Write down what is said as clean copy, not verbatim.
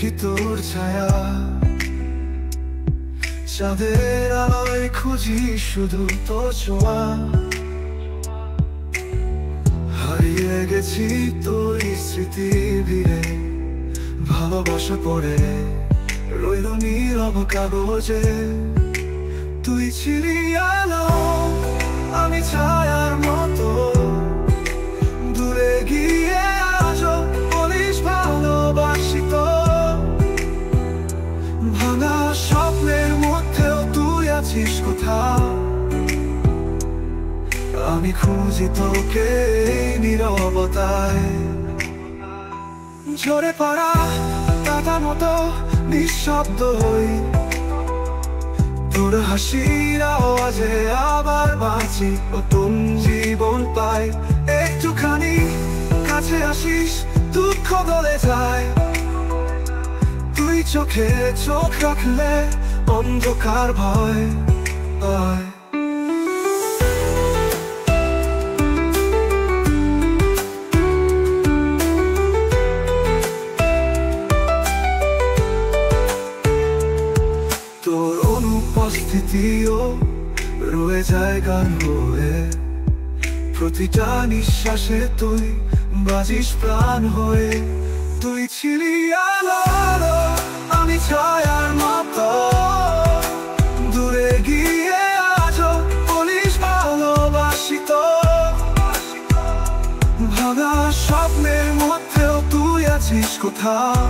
দেখি তোর ছায়া, চাঁদের আলোয় খুঁজি শুধু তোর ছোঁয়া। হারিয়ে গেছি তোর স্মৃতির ভিড়ে, ভালোবাসা পড়ে রইল নীরব কাগজে। তুই ছিলি আলো, আমি ছায়ার মতো, দূরে গিয়ে আজও বলিস ভালোবাসি তো। ভাঙা স্বপ্নের মধ্যেও তুই আছিস কোথাও, আমি খুঁজি তোকে এই নীরবতায়। ঝরে পড়া কাঁটার মতো নিঃশব্দ হই, তোর হাসির আওয়াজে আবার বাঁচি, নতুন জীবন পাই। একটুখানি কাছে আসিস, দুঃখ গলে যায়। তুই চোখে চোখ রাখলে অন্ধকার ভয় পায়। তোর অনুপস্থিতিও রয়ে যায় গান হয়ে, প্রতিটা নিঃশ্বাসে তুই বাজিস প্রাণ হয়ে। তুই ছিলি আলো, আমি ছায়ার মতো, দূরে গিয়ে আজও বলিস ভালোবাসি তো। ভাঙা স্বপ্নের মধ্যেও তুই আছিস কোথাও,